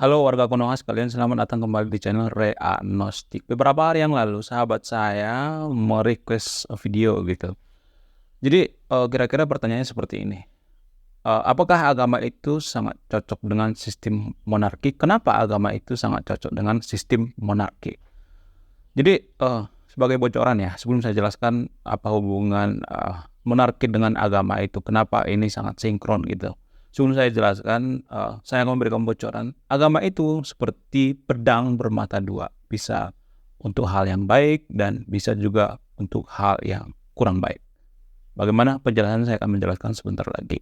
Halo warga Konoha sekalian, selamat datang kembali di channel Reagnostik. Beberapa hari yang lalu sahabat saya merequest video gitu. Jadi kira-kira pertanyaannya seperti ini. Apakah agama itu sangat cocok dengan sistem monarki? Kenapa agama itu sangat cocok dengan sistem monarki? Jadi sebagai bocoran ya, sebelum saya jelaskan apa hubungan monarki dengan agama itu, kenapa ini sangat sinkron gitu. Sebelum saya jelaskan, saya akan memberikan bocoran. Agama itu seperti pedang bermata dua, bisa untuk hal yang baik dan bisa juga untuk hal yang kurang baik. Bagaimana penjelasan saya akan menjelaskan sebentar lagi.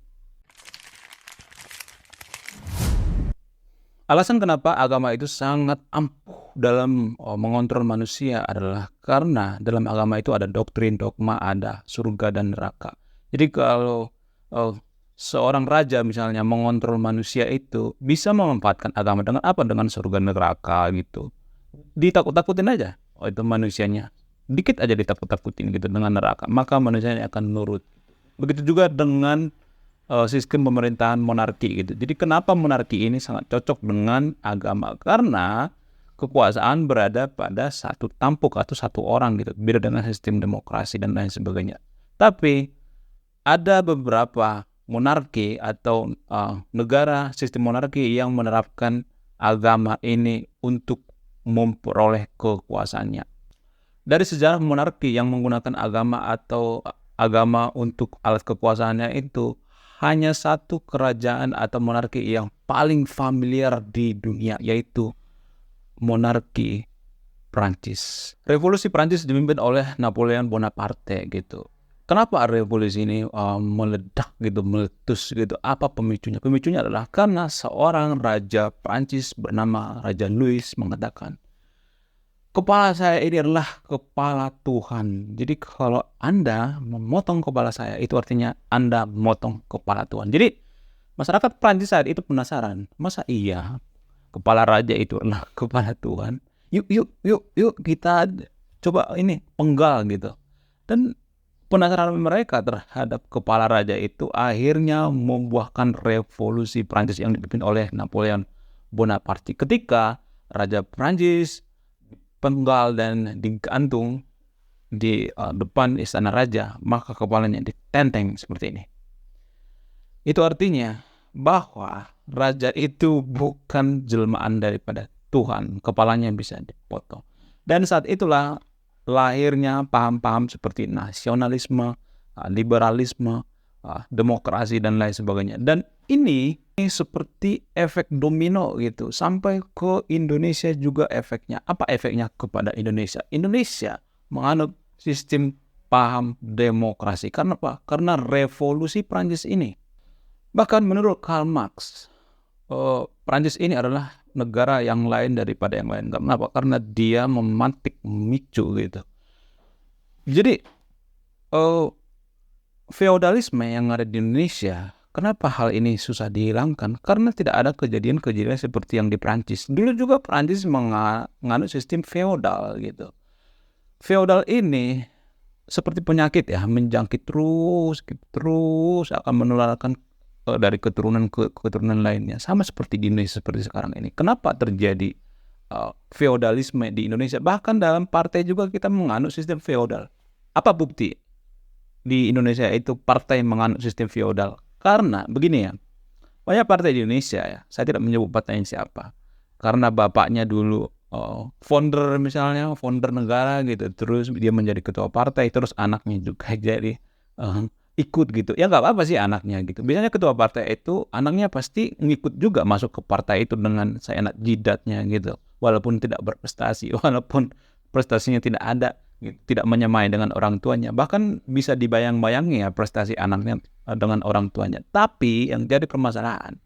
Alasan kenapa agama itu sangat ampuh dalam mengontrol manusia adalah karena dalam agama itu ada doktrin, dogma, ada surga dan neraka. Jadi kalau seorang raja misalnya mengontrol manusia itu bisa memanfaatkan agama dengan apa? Dengan surga neraka gitu. Ditakut-takutin aja. Oh itu manusianya. Dikit aja ditakut-takutin gitu dengan neraka. Maka manusianya akan nurut. Begitu juga dengan sistem pemerintahan monarki gitu. Jadi kenapa monarki ini sangat cocok dengan agama? Karena kekuasaan berada pada satu tampuk atau satu orang gitu. Beda dengan sistem demokrasi dan lain sebagainya. Tapi ada beberapa monarki atau negara sistem monarki yang menerapkan agama ini untuk memperoleh kekuasaannya. Dari sejarah monarki yang menggunakan agama atau agama untuk alat kekuasaannya itu hanya satu kerajaan atau monarki yang paling familiar di dunia, yaitu monarki Prancis. Revolusi Prancis dipimpin oleh Napoleon Bonaparte gitu. Kenapa revolusi ini meledak gitu, meletus gitu? Apa pemicunya? Pemicunya adalah karena seorang raja Prancis bernama Raja Louis mengatakan, kepala saya ini adalah kepala Tuhan. Jadi kalau Anda memotong kepala saya, itu artinya Anda memotong kepala Tuhan. Jadi masyarakat Prancis saat itu penasaran, masa iya kepala raja itu adalah kepala Tuhan? Yuk kita coba ini penggal gitu. Dan penasaran mereka terhadap kepala raja itu akhirnya membuahkan revolusi Prancis yang dipimpin oleh Napoleon Bonaparte. Ketika Raja Prancis penggal dan digantung di depan istana raja, maka kepalanya ditenteng seperti ini. Itu artinya bahwa raja itu bukan jelmaan daripada Tuhan, kepalanya bisa dipotong. Dan saat itulah lahirnya paham-paham seperti nasionalisme, liberalisme, demokrasi dan lain sebagainya. Dan ini seperti efek domino gitu sampai ke Indonesia juga efeknya. Apa efeknya kepada Indonesia? Indonesia menganut sistem paham demokrasi. Karena apa? Karena revolusi Prancis ini. Bahkan menurut Karl Marx, Prancis ini adalah negara yang lain daripada yang lain. Kenapa? Karena dia memantik memicu gitu. Jadi feodalisme yang ada di Indonesia, kenapa hal ini susah dihilangkan? Karena tidak ada kejadian-kejadian seperti yang di Prancis. Dulu juga Prancis menganut sistem feodal gitu. Feodal ini seperti penyakit ya, menjangkit terus akan menularkan dari keturunan ke keturunan lainnya, sama seperti di Indonesia seperti sekarang ini. Kenapa terjadi feodalisme di Indonesia? Bahkan dalam partai juga kita menganut sistem feodal. Apa bukti di Indonesia itu partai menganut sistem feodal? Karena begini ya, banyak partai di Indonesia ya, saya tidak menyebut partainya siapa, karena bapaknya dulu founder misalnya, founder negara gitu, terus dia menjadi ketua partai, terus anaknya juga jadi ikut gitu. Ya nggak apa-apa sih anaknya gitu. Biasanya ketua partai itu anaknya pasti ngikut juga masuk ke partai itu dengan seenak jidatnya gitu. Walaupun tidak berprestasi, walaupun prestasinya tidak ada, gitu, tidak menyamai dengan orang tuanya. Bahkan bisa dibayang-bayangi ya prestasi anaknya dengan orang tuanya. Tapi yang jadi permasalahan,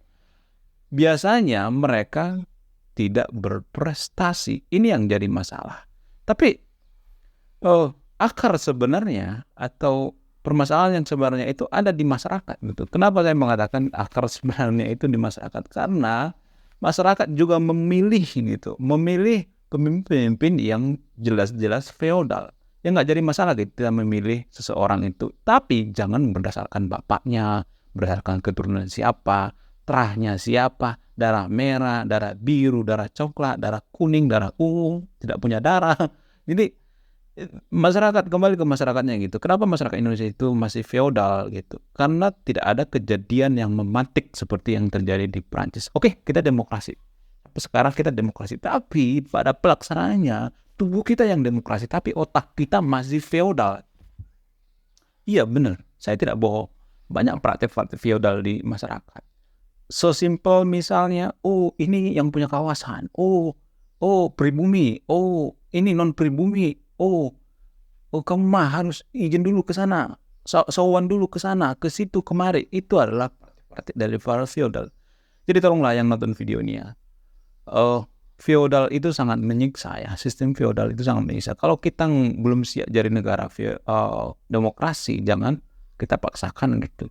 biasanya mereka tidak berprestasi. Ini yang jadi masalah. Tapi akar sebenarnya atau permasalahan yang sebenarnya itu ada di masyarakat gitu. Kenapa saya mengatakan akar sebenarnya itu di masyarakat? Karena masyarakat juga memilih gitu, memilih pemimpin yang jelas-jelas feodal. Ya nggak jadi masalah gitu, kita memilih seseorang itu, tapi jangan berdasarkan bapaknya, berdasarkan keturunan siapa, terahnya siapa, darah merah, darah biru, darah coklat, darah kuning, darah ungu, tidak punya darah. Jadi masyarakat, kembali ke masyarakatnya gitu. Kenapa masyarakat Indonesia itu masih feodal gitu? Karena tidak ada kejadian yang memantik seperti yang terjadi di Prancis. Oke, kita demokrasi. Sekarang kita demokrasi, tapi pada pelaksanaannya tubuh kita yang demokrasi, tapi otak kita masih feodal. Iya benar, saya tidak bohong. Banyak praktek-praktek feodal di masyarakat. So simple misalnya, oh ini yang punya kawasan, oh pribumi, oh ini non pribumi, oh kamu mah harus izin dulu ke sana, sowan dulu ke sana, ke situ, kemari. Itu adalah praktek dari para feodal. Jadi tolonglah yang nonton video ini ya. Feodal itu sangat menyiksa ya. Sistem feodal itu sangat menyiksa. Kalau kita belum siap jadi negara demokrasi, jangan kita paksakan gitu.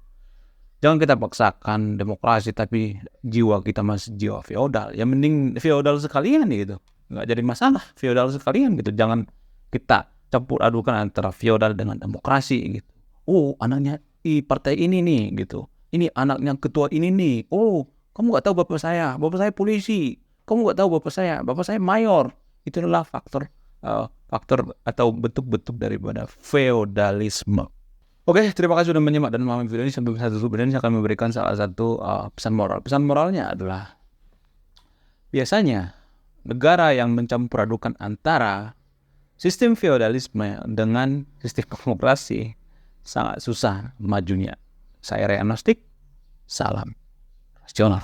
Jangan kita paksakan demokrasi tapi jiwa kita masih jiwa feodal. Ya mending feodal sekalian gitu. Nggak jadi masalah feodal sekalian gitu. Jangan kita campur adukan antara feodal dengan demokrasi gitu. Oh anaknya di partai ini nih gitu. Ini anaknya ketua ini nih. Oh kamu nggak tahu bapak saya polisi. Kamu nggak tahu bapak saya mayor. Itu adalah faktor atau bentuk-bentuk daripada feodalisme. Oke, terima kasih sudah menyimak dan memahami video ini. Sampai bisa tutup video ini, saya akan memberikan salah satu pesan moral. Pesan moralnya adalah biasanya negara yang mencampur adukan antara sistem feodalisme dengan sistem demokrasi sangat susah majunya. Saya Ray Agnostik, salam rasional.